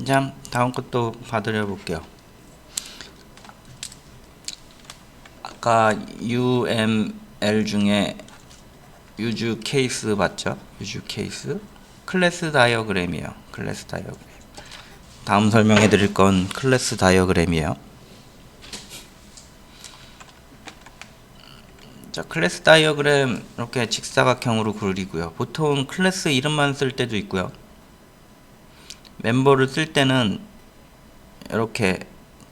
자, 다음 것도 봐드려 볼게요. 아까 UML 중에 유즈 케이스 봤죠? 유즈 케이스 클래스 다이어그램이에요. 클래스 다이어그램. 다음 설명해 드릴 건 클래스 다이어그램이에요. 자, 클래스 다이어그램 이렇게 직사각형으로 그리고요. 보통 클래스 이름만 쓸 때도 있고요. 멤버를 쓸 때는 이렇게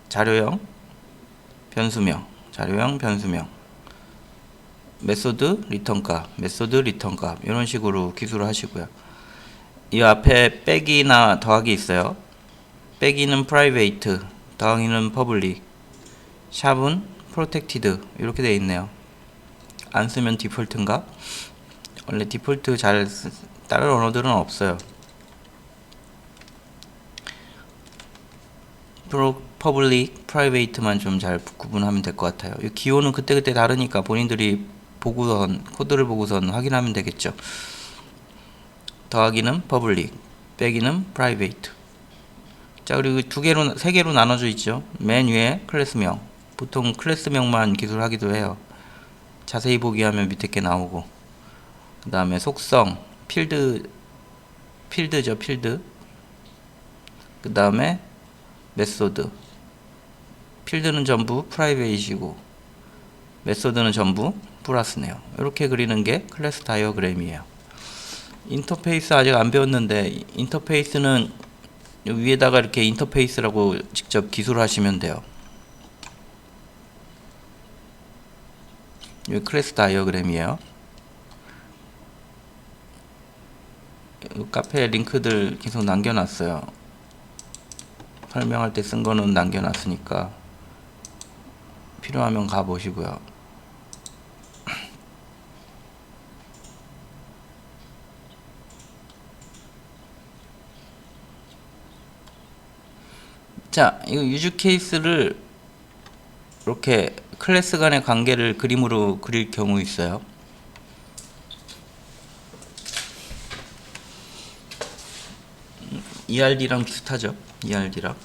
자료형, 변수명, 자료형, 변수명, 메소드, 리턴값, 메소드, 리턴값 이런 식으로 기술을 하시고요. 이 앞에 빼기나 더하기 있어요. 빼기는 private, 더하기는 public, 샵은 protected 이렇게 되어 있네요. 안 쓰면 디폴트인가? 원래 디폴트 잘 다른 언어들은 없어요. public, private만 좀 잘 구분하면 될 것 같아요. 이 기호는 그때그때 다르니까 본인들이 보고선 코드를 보고선 확인하면 되겠죠. 더하기는 public, 빼기는 private. 자, 그리고 세 개로 나눠져 있죠. 맨 위에 클래스명. 보통 클래스명만 기술하기도 해요. 자세히 보기 하면 밑에 게 나오고. 그 다음에 속성, 필드죠, 필드. 그 다음에 메소드. 필드는 전부 프라이베이시고 메소드는 전부 플러스네요. 이렇게 그리는 게 클래스 다이어그램이에요. 인터페이스 아직 안 배웠는데 인터페이스는 위에다가 이렇게 인터페이스라고 직접 기술하시면 돼요. 여기 클래스 다이어그램이에요. 카페에 링크들 계속 남겨놨어요. 설명할 때 쓴 거는 남겨놨으니까 필요하면 가보시고요. 자, 이거 유즈 케이스를 이렇게 클래스 간의 관계를 그림으로 그릴 경우 있어요. ERD랑 비슷하죠. ERD랑.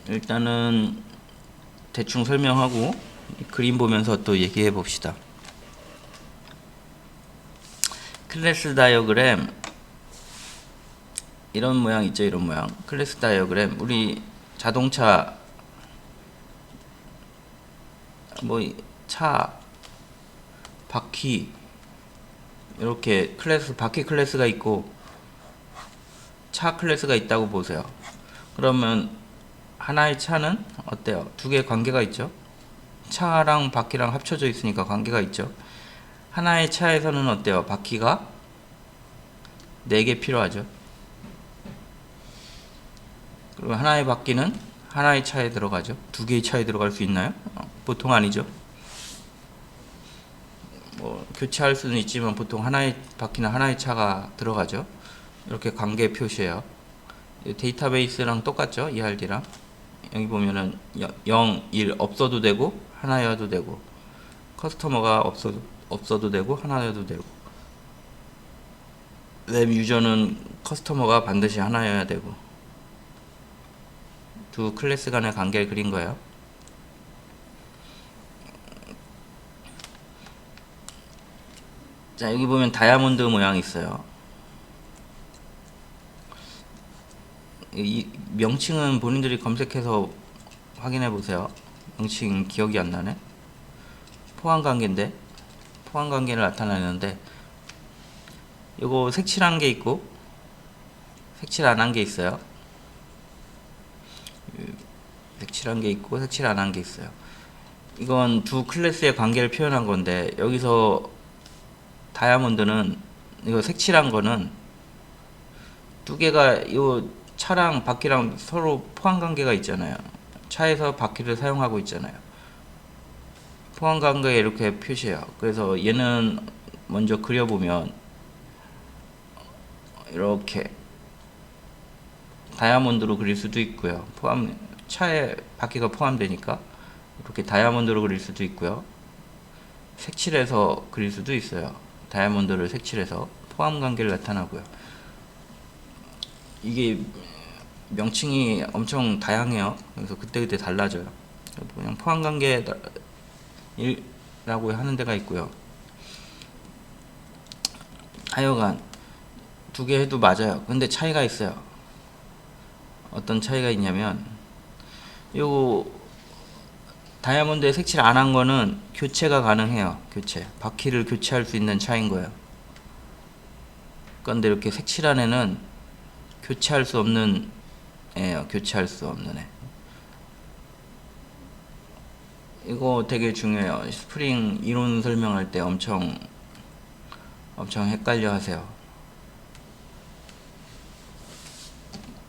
일단은 대충 설명하고 그림 보면서 또 얘기해 봅시다. 클래스 다이어그램 이런 모양 있죠. 이런 모양. 클래스 다이어그램 우리 자동차 차 바퀴 이렇게 클래스 바퀴 클래스가 있고 차 클래스가 있다고 보세요. 그러면 하나의 차는 어때요? 두 개의 관계가 있죠. 차랑 바퀴랑 합쳐져 있으니까 관계가 있죠. 하나의 차에서는 어때요? 바퀴가 4개 필요하죠. 그리고 하나의 바퀴는 하나의 차에 들어가죠. 2개의 차에 들어갈 수 있나요? 보통 아니죠. 교체할 수는 있지만 보통 하나의 바퀴나 하나의 차가 들어가죠. 이렇게 관계 표시해요. 데이터베이스랑 똑같죠. ERD랑. 여기 보면은 0, 1 없어도 되고 하나여도 되고 커스터머가 없어도 되고 하나여도 되고 웹 유저는 커스터머가 반드시 하나여야 되고 두 클래스 간의 관계를 그린 거예요. 자, 여기 보면 다이아몬드 모양이 있어요. 이 명칭은 본인들이 검색해서 확인해 보세요. 명칭 기억이 안 나네. 포함관계인데 포함관계를 나타내는데 이거 색칠한 게 있고 색칠 안 한 게 있어요. 색칠한 게 있고 색칠 안 한 게 있어요. 이건 두 클래스의 관계를 표현한 건데 여기서 다이아몬드는 이거 색칠한 거는 두 개가 이 차랑 바퀴랑 서로 포함 관계가 있잖아요. 차에서 바퀴를 사용하고 있잖아요. 포함 관계에 이렇게 표시해요. 그래서 얘는 먼저 그려보면 이렇게 다이아몬드로 그릴 수도 있고요. 차에 바퀴가 포함되니까 이렇게 다이아몬드로 그릴 수도 있고요. 색칠해서 그릴 수도 있어요. 다이아몬드를 색칠해서 포함 관계를 나타나고요. 이게 명칭이 엄청 다양해요. 그래서 그때그때 달라져요. 그냥 포함관계라고 하는 데가 있고요. 하여간 두 개 해도 맞아요. 근데 차이가 있어요. 어떤 차이가 있냐면 요 다이아몬드에 색칠 안 한 거는 교체가 가능해요. 교체. 바퀴를 교체할 수 있는 차인 거예요. 그런데 이렇게 색칠한 애는 교체할 수 없는 애예요. 교체할 수 없는 애. 이거 되게 중요해요. 스프링 이론 설명할 때 엄청 헷갈려 하세요.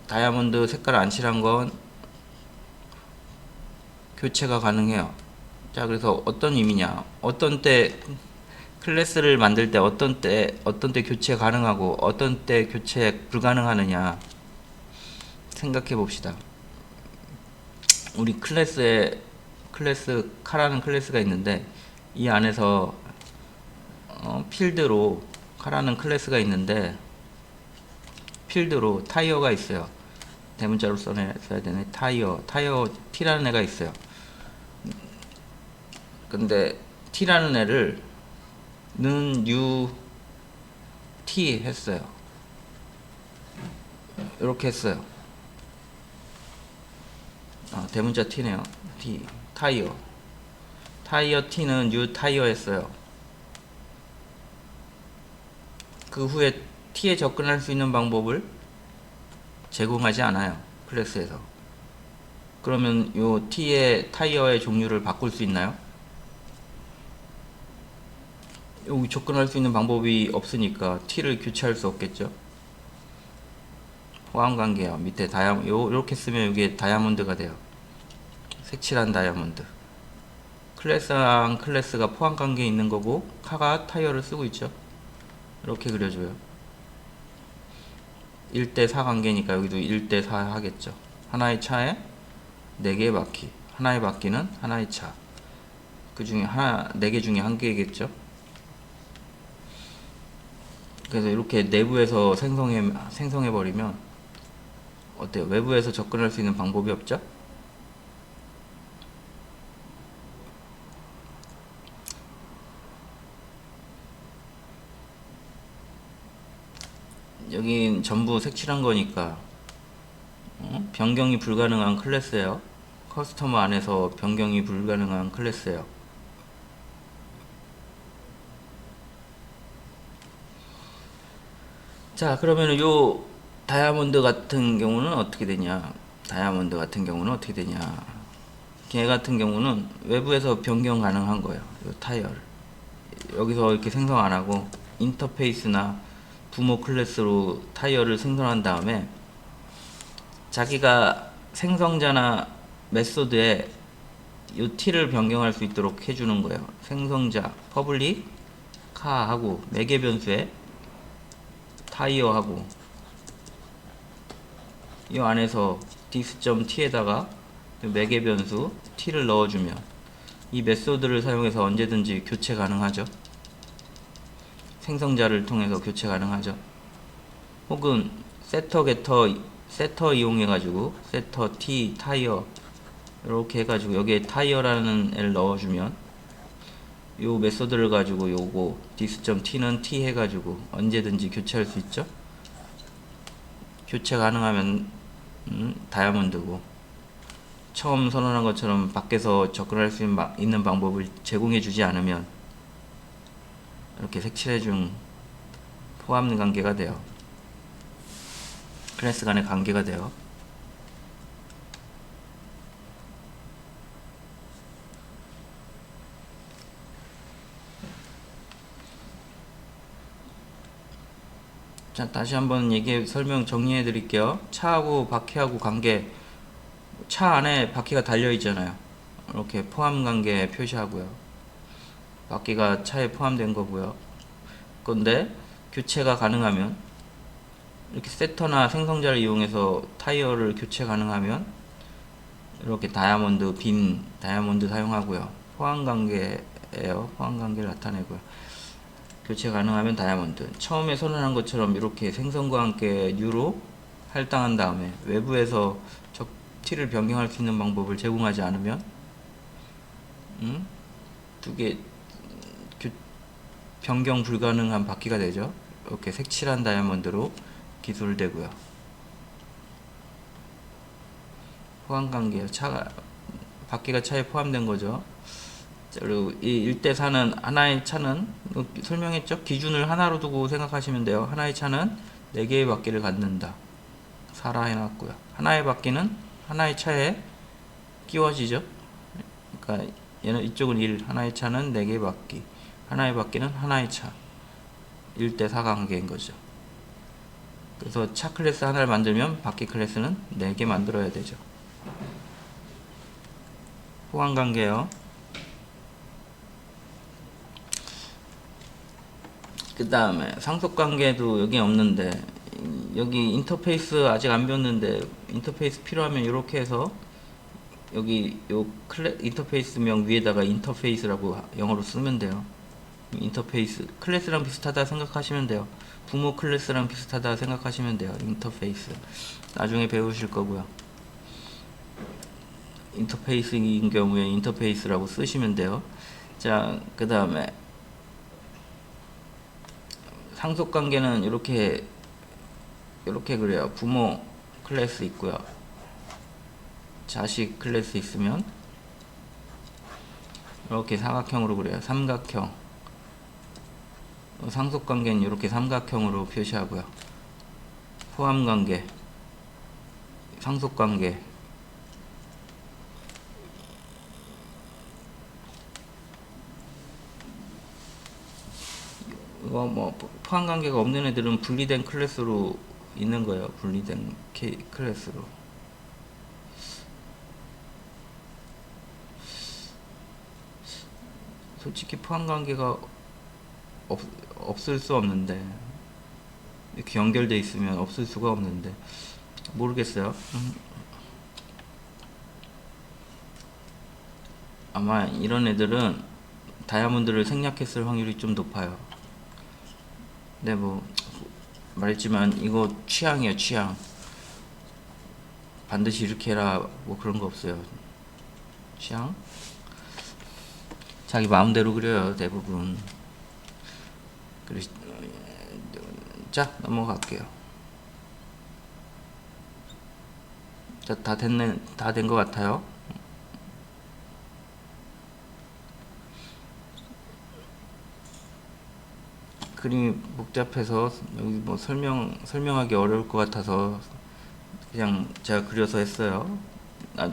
다이아몬드 색깔 안 칠한 건 교체가 가능해요. 자, 그래서 어떤 의미냐? 어떤 때 클래스를 만들 때 어떤 때 교체 가능하고 어떤 때 교체 불가능하느냐 생각해 봅시다. 우리 클래스 카라는 클래스가 있는데 이 안에서 필드로 카라는 클래스가 있는데 필드로 타이어가 있어요. 대문자로 써야 되네. 타이어 T라는 애가 있어요. 근데 T라는 애를 는 U T 했어요. 이렇게 했어요. 대문자 T네요. T 타이어 T는 U 타이어 했어요. 그 후에 T에 접근할 수 있는 방법을 제공하지 않아요. 클래스에서. 그러면 요 T의 타이어의 종류를 바꿀 수 있나요? 여기 접근할 수 있는 방법이 없으니까 T를 교체할 수 없겠죠. 포함관계요. 밑에 요렇게 쓰면 이게 다이아몬드가 돼요. 색칠한 다이아몬드. 클래스랑 클래스가 포함관계에 있는 거고 카가 타이어를 쓰고 있죠. 이렇게 그려줘요. 1대4 관계니까 여기도 1대4 하겠죠. 하나의 차에 4개의 바퀴. 하나의 바퀴는 하나의 차. 그 중에 4개 중에 한 개겠죠. 그래서 이렇게 내부에서 생성해 버리면 어때요? 외부에서 접근할 수 있는 방법이 없죠? 여긴 전부 색칠한 거니까 변경이 불가능한 클래스예요. 커스터머 안에서 변경이 불가능한 클래스예요. 자, 그러면 요 다이아몬드 같은 경우는 어떻게 되냐? 걔 같은 경우는 외부에서 변경 가능한 거예요. 요 타이어를 여기서 이렇게 생성 안 하고 인터페이스나 부모 클래스로 타이어를 생성한 다음에 자기가 생성자나 메소드에 이 T를 변경할 수 있도록 해주는 거예요. 생성자 퍼블릭 카하고 매개 변수에 타이어하고 이 안에서 dis.t에다가 매개 변수 t를 넣어주면 이 메소드를 사용해서 언제든지 교체 가능하죠. 생성자를 통해서 교체 가능하죠. 혹은 세터 이용해 가지고 세터 t 타이어 이렇게 해가지고 여기에 타이어라는 애를 넣어주면 요 메소드를 가지고 요거 dis.t는 t 해가지고 언제든지 교체할 수 있죠. 교체 가능하면 다이아몬드고, 처음 선언한 것처럼 밖에서 접근할 수 있는 방법을 제공해 주지 않으면 이렇게 색칠해 준 포함 관계가 돼요. 클래스 간의 관계가 돼요. 자, 다시 한번 설명 정리해 드릴게요. 차하고 바퀴하고 관계, 차 안에 바퀴가 달려 있잖아요. 이렇게 포함 관계 표시하고요. 바퀴가 차에 포함된 거고요. 그런데 교체가 가능하면 이렇게 세터나 생성자를 이용해서 타이어를 교체 가능하면 이렇게 빈 다이아몬드 사용하고요. 포함 관계예요. 포함 관계를 나타내고요. 교체 가능하면 다이아몬드. 처음에 선언한 것처럼 이렇게 생성과 함께 U로 할당한 다음에 외부에서 t를 변경할 수 있는 방법을 제공하지 않으면 두 개 변경 불가능한 바퀴가 되죠. 이렇게 색칠한 다이아몬드로 기술되고요. 포함관계요. 바퀴가 차에 포함된 거죠. 그리고 이 1대4는 하나의 차는 설명했죠. 기준을 하나로 두고 생각하시면 돼요. 하나의 차는 4개의 바퀴를 갖는다. 4라 해놨고요. 하나의 바퀴는 하나의 차에 끼워지죠. 그러니까 얘는 이쪽은 1, 하나의 차는 4개의 바퀴, 하나의 바퀴는 하나의 차. 1대4 관계인 거죠. 그래서 차 클래스 하나를 만들면 바퀴 클래스는 4개 만들어야 되죠. 호환 관계요. 그 다음에 상속 관계도 여기 없는데, 여기 인터페이스 아직 안 배웠는데 인터페이스 필요하면 이렇게 해서 여기 요 인터페이스명 위에다가 인터페이스라고 영어로 쓰면 돼요. 인터페이스 클래스랑 비슷하다 생각하시면 돼요. 부모 클래스랑 비슷하다 생각하시면 돼요. 인터페이스 나중에 배우실 거고요. 인터페이스인 경우에 인터페이스라고 쓰시면 돼요. 자, 그 다음에 상속 관계는 이렇게 그래요. 부모 클래스 있고요. 자식 클래스 있으면 이렇게 사각형으로 그래요. 삼각형. 상속 관계는 이렇게 삼각형으로 표시하고요. 포함 관계, 상속 관계. 이거 뭐 포함 관계가 없는 애들은 분리된 클래스로 있는 거예요. 분리된 클래스로. 솔직히 포함 관계가 없을 수 없는데, 이렇게 연결돼 있으면 없을 수가 없는데 모르겠어요. 아마 이런 애들은 다이아몬드를 생략했을 확률이 좀 높아요. 근데 뭐 말했지만 이거 취향이에요. 취향. 반드시 이렇게 해라 뭐 그런 거 없어요. 취향. 자기 마음대로 그려요. 대부분. 자, 넘어갈게요. 자, 다 된 것 같아요. 그림이 복잡해서 여기 뭐 설명하기 어려울 것 같아서 그냥 제가 그려서 했어요.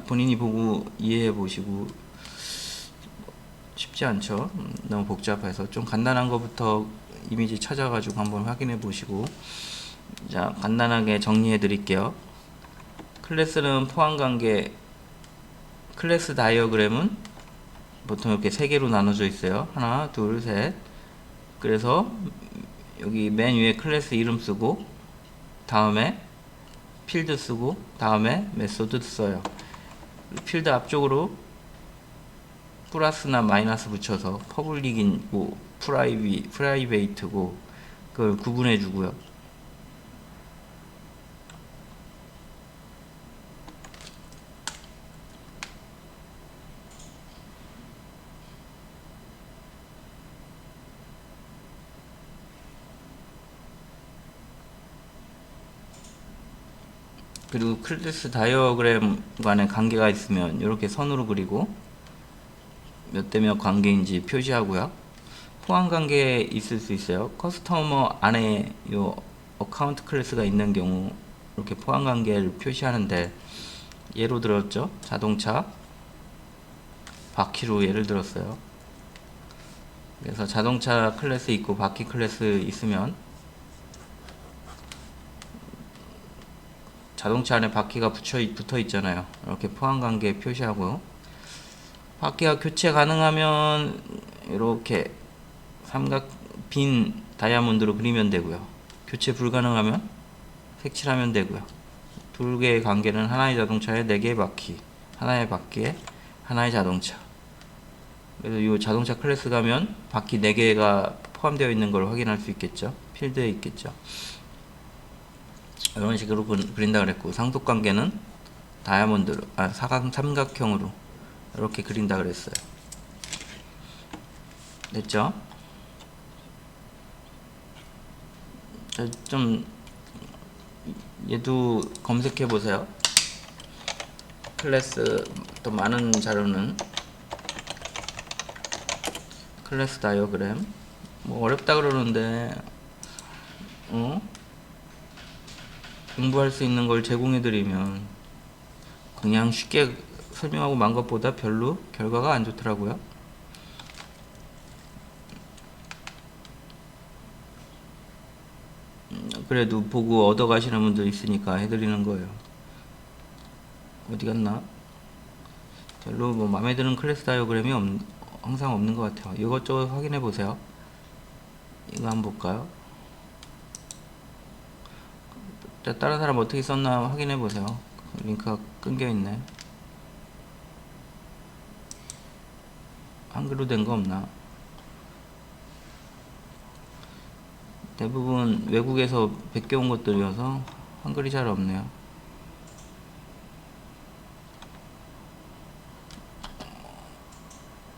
본인이 보고 이해해 보시고. 쉽지 않죠. 너무 복잡해서 좀 간단한 것부터 이미지 찾아가지고 한번 확인해 보시고. 자, 간단하게 정리해 드릴게요. 클래스는 포함관계, 클래스 다이어그램은 보통 이렇게 3개로 나눠져 있어요. 하나, 둘, 셋. 그래서 여기 맨 위에 클래스 이름 쓰고, 다음에 필드 쓰고, 다음에 메소드 써요. 필드 앞쪽으로 플러스나 마이너스 붙여서 퍼블릭이고 프라이베이트고 그걸 구분해 주고요. 그리고 클래스 다이어그램 간에 관계가 있으면 이렇게 선으로 그리고 몇 대 몇 관계인지 표시하고요. 포함 관계 있을 수 있어요. 커스터머 안에 요 어카운트 클래스가 있는 경우 이렇게 포함 관계를 표시하는데, 예로 들었죠. 자동차 바퀴로 예를 들었어요. 그래서 자동차 클래스 있고 바퀴 클래스 있으면 자동차 안에 바퀴가 붙어 있잖아요. 이렇게 포함 관계 표시하고요. 바퀴가 교체 가능하면 이렇게 빈 다이아몬드로 그리면 되고요. 교체 불가능하면 색칠하면 되고요. 두 개의 관계는 하나의 자동차에 4개의 바퀴, 하나의 바퀴에 하나의 자동차. 그래서 이 자동차 클래스 가면 바퀴 4개가 포함되어 있는 걸 확인할 수 있겠죠. 필드에 있겠죠. 이런 식으로 그린다 그랬고, 상속관계는 다이아몬드로, 삼각형으로 이렇게 그린다 그랬어요. 됐죠? 좀 얘도 검색해 보세요. 클래스, 또 많은 자료는 클래스 다이어그램. 뭐 어렵다 그러는데 공부할 수 있는 걸 제공해 드리면 그냥 쉽게 설명하고 만 것보다 별로 결과가 안 좋더라고요. 그래도 보고 얻어 가시는 분들 있으니까 해드리는 거예요. 어디 갔나? 별로 뭐 마음에 드는 클래스 다이어그램이 항상 없는 것 같아요. 이것저것 확인해 보세요. 이거 한번 볼까요? 자, 다른 사람 어떻게 썼나 확인해 보세요. 링크가 끊겨 있네. 한글로 된 거 없나? 대부분 외국에서 베껴온 것들이어서 한글이 잘 없네요.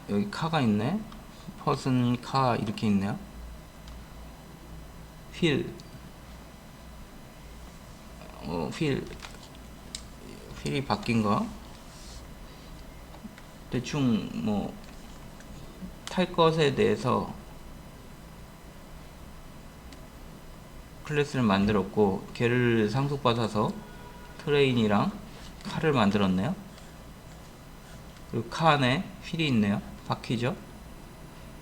여기 카가 있네. 퍼슨 카 이렇게 있네요. 휠이 바뀐 거. 대충 뭐 탈 것에 대해서 클래스를 만들었고, 걔를 상속받아서 트레인이랑 카를 만들었네요. 그리고 카 안에 휠이 있네요. 바퀴죠.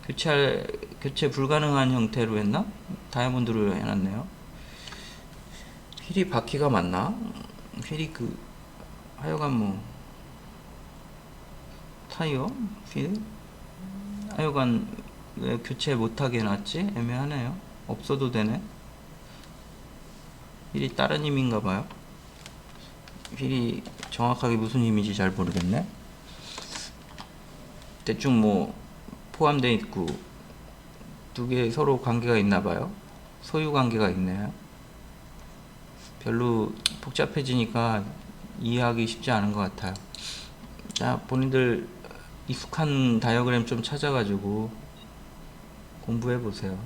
교체 불가능한 형태로 했나? 다이아몬드로 해놨네요. 휠이 바퀴가 맞나? 휠이 하여간 뭐 타이어? 휠? 하여간 왜 교체 못하게 해놨지? 애매하네요. 없어도 되네. 휠이 다른 힘인가봐요. 휠이 정확하게 무슨 힘인지 잘 모르겠네. 대충 뭐 포함되어 있고, 두 개 서로 관계가 있나봐요. 소유 관계가 있네요. 별로 복잡해지니까 이해하기 쉽지 않은 것 같아요. 자, 본인들 익숙한 다이어그램 좀 찾아가지고 공부해 보세요.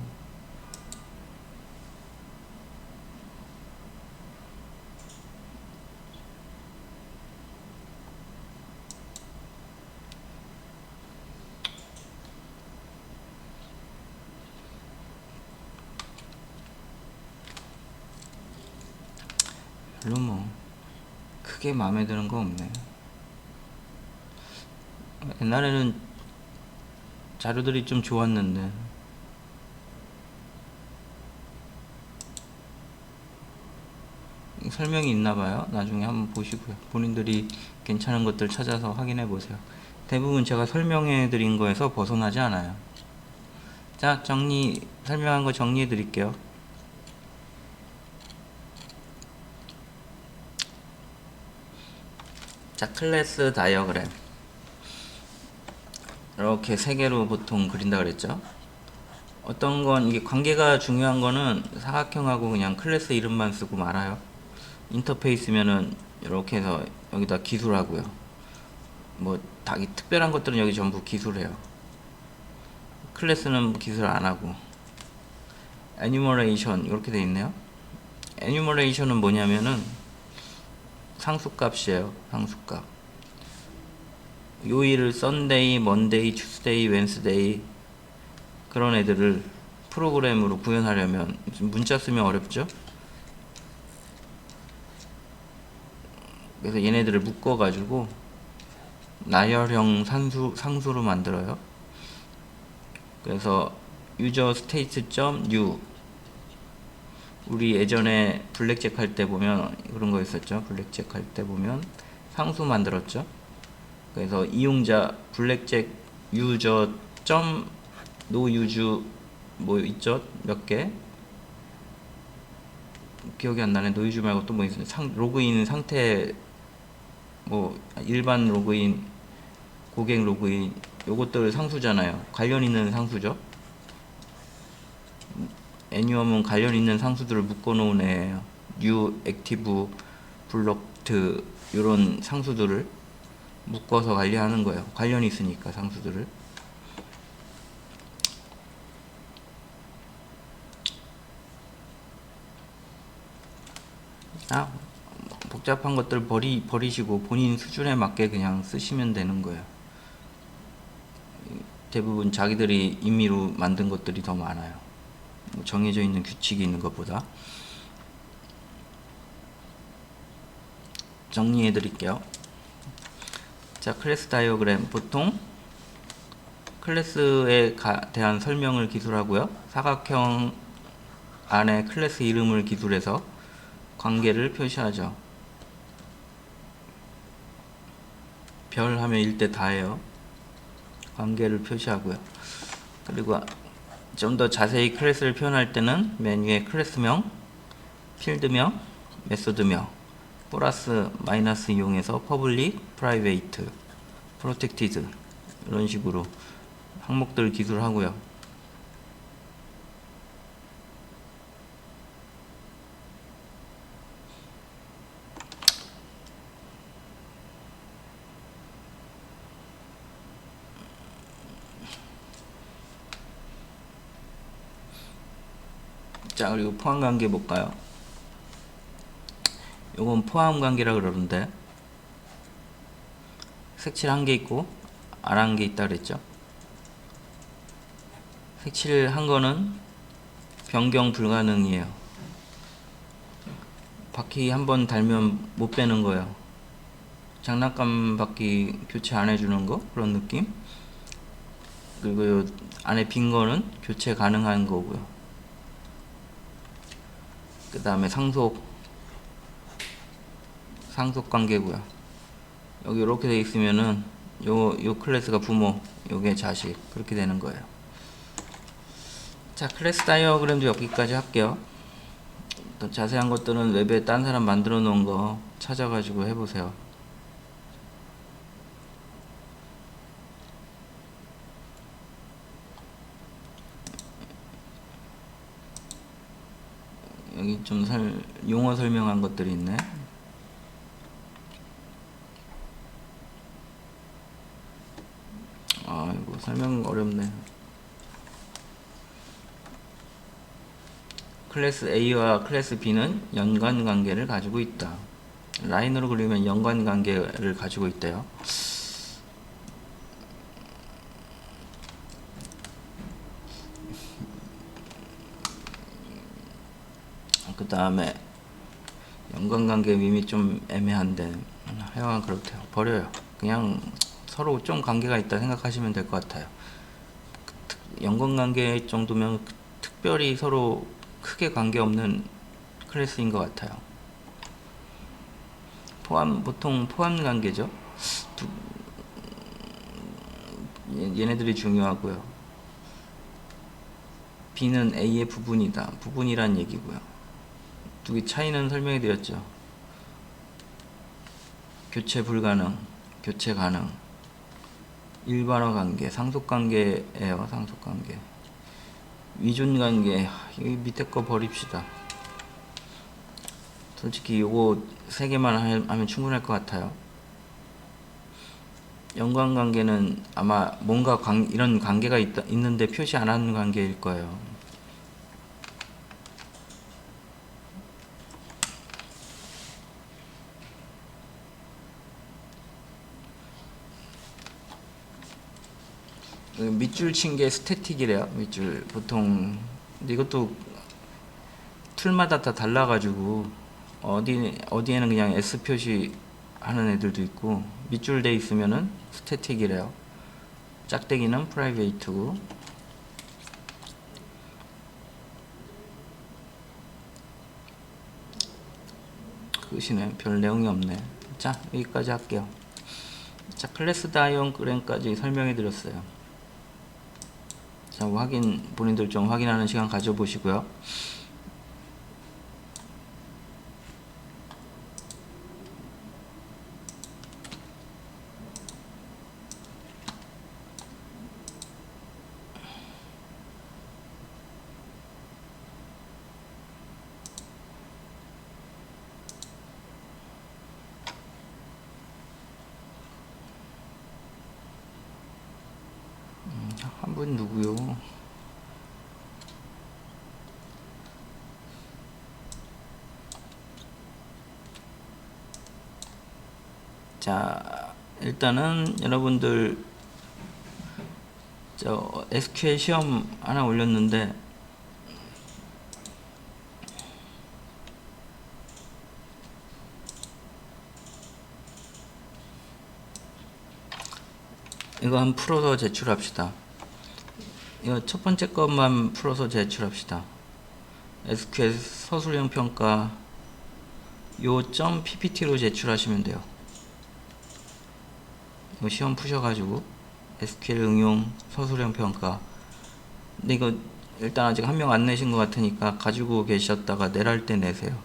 별로 뭐 크게 마음에 드는 거 없네. 옛날에는 자료들이 좀 좋았는데, 설명이 있나봐요. 나중에 한번 보시고요. 본인들이 괜찮은 것들 찾아서 확인해 보세요. 대부분 제가 설명해 드린 거에서 벗어나지 않아요. 자, 설명한 거 정리해 드릴게요. 자, 클래스 다이어그램 이렇게 세 개로 보통 그린다 그랬죠. 어떤 건 이게 관계가 중요한 거는 사각형하고 그냥 클래스 이름만 쓰고 말아요. 인터페이스면은 이렇게 해서 여기다 기술하고요. 뭐 특별한 것들은 여기 전부 기술해요. 클래스는 기술 안 하고. 에뉴머레이션 이렇게 돼 있네요. 에뉴머레이션은 뭐냐면은 상수값이에요. 상수값. 요일을 썬데이, 먼데이, 투스데이, 웬스데이 그런 애들을 프로그램으로 구현하려면 문자 쓰면 어렵죠. 그래서 얘네들을 묶어 가지고 나열형 상수로 만들어요. 그래서 유저 스테이트.new, 우리 예전에 블랙잭 할 때 보면 그런 거 있었죠. 블랙잭 할 때 보면 상수 만들었죠. 그래서 이용자 블랙잭 유저 점 노유주 뭐 있죠? 몇 개 기억이 안 나네. 노유주 말고 또 뭐 있어요? 로그인 상태, 뭐 일반 로그인, 고객 로그인, 요것들 상수잖아요. 관련 있는 상수죠. 애니엄은 관련 있는 상수들을 묶어 놓은 애예요. 뉴, 액티브, 블록드 이런 상수들을 묶어서 관리하는 거예요. 관련이 있으니까 상수들을. 복잡한 것들 버리시고 본인 수준에 맞게 그냥 쓰시면 되는 거예요. 대부분 자기들이 임의로 만든 것들이 더 많아요. 정해져 있는 규칙이 있는 것보다. 정리해 드릴게요. 자, 클래스 다이어그램. 보통 클래스에 대한 설명을 기술하고요. 사각형 안에 클래스 이름을 기술해서 관계를 표시하죠. 별 하면 일대 다예요. 관계를 표시하고요. 그리고 좀 더 자세히 클래스를 표현할 때는 메뉴에 클래스명, 필드명, 메소드명, 플러스 마이너스 이용해서 퍼블릭, 프라이베이트, 프로텍티드 이런 식으로 항목들 기술하고요. 자, 그리고 포함 관계 볼까요? 요건 포함 관계라 그러는데 색칠 한 개 있고 안 한 개 있다 그랬죠. 색칠 한 거는 변경 불가능이에요. 바퀴 한 번 달면 못 빼는 거예요. 장난감 바퀴 교체 안 해주는 거 그런 느낌. 그리고 요 안에 빈 거는 교체 가능한 거고요. 그 다음에 상속 관계고요. 여기 이렇게 돼 있으면은 요 클래스가 부모, 요게 자식 그렇게 되는 거예요. 자, 클래스 다이어그램도 여기까지 할게요. 더 자세한 것들은 웹에 딴 사람 만들어 놓은 거 찾아가지고 해보세요. 여기 좀 용어 설명한 것들이 있네. 이거 설명 어렵네. 클래스 A와 클래스 B는 연관관계를 가지고 있다. 라인으로 그리면 연관관계를 가지고 있대요. 그 다음에 연관관계 밈이 좀 애매한데 하여간 그렇대요. 버려요. 그냥 서로 좀 관계가 있다 생각하시면 될 것 같아요. 연관관계 정도면 특별히 서로 크게 관계없는 클래스인 것 같아요. 보통 포함 관계죠. 얘네들이 중요하고요. B는 A의 부분이다. 부분이란 얘기고요. 두 개 차이는 설명해 드렸죠. 교체 불가능, 교체 가능, 일반화 관계, 상속 관계예요. 상속 관계. 위존 관계, 여기 밑에 거 버립시다. 솔직히 요거 세 개만 하면 충분할 것 같아요. 연관관계는 아마 뭔가 이런 관계가 있는데 표시 안 하는 관계일 거예요. 밑줄 친 게 스태틱이래요. 밑줄 보통. 근데 이것도 툴마다 다 달라가지고 어디에는 그냥 S 표시 하는 애들도 있고 밑줄 돼 있으면은 스태틱이래요. 짝대기는 프라이베이트고. 끝이네. 별 내용이 없네. 자, 여기까지 할게요. 자, 클래스 다이어그램까지 설명해 드렸어요. 자, 본인들 좀 확인하는 시간 가져보시고요. 분 누구요? 자, 일단은 여러분들 저 SQL 시험 하나 올렸는데 이거 한번 풀어서 제출합시다. 이거 첫 번째 것만 풀어서 제출합시다. SQL 서술형 평가 요점 PPT로 제출하시면 돼요. 이거 시험 푸셔가지고 SQL 응용 서술형 평가. 근데 이거 일단 아직 한 명 안 내신 것 같으니까 가지고 계셨다가 내랄 때 내세요.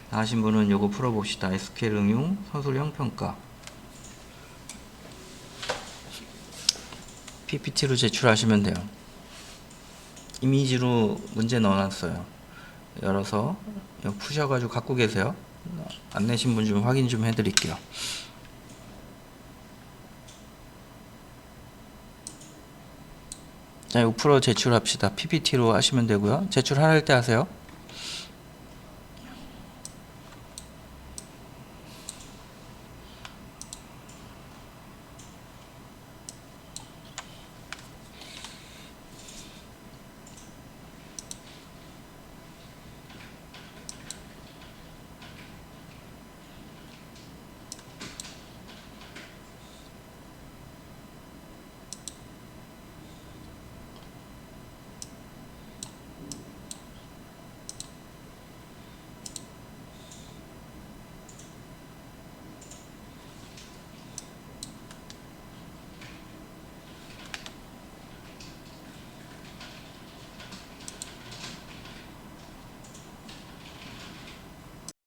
다 하신 분은 요거 풀어봅시다. SQL 응용 서술형 평가. PPT로 제출하시면 돼요. 이미지로 문제 넣어놨어요. 열어서 푸셔가지고 갖고 계세요. 안 내신 분 좀 확인 좀 해드릴게요. 자, 이거 풀어 제출합시다. PPT로 하시면 되고요. 제출할 때 하세요.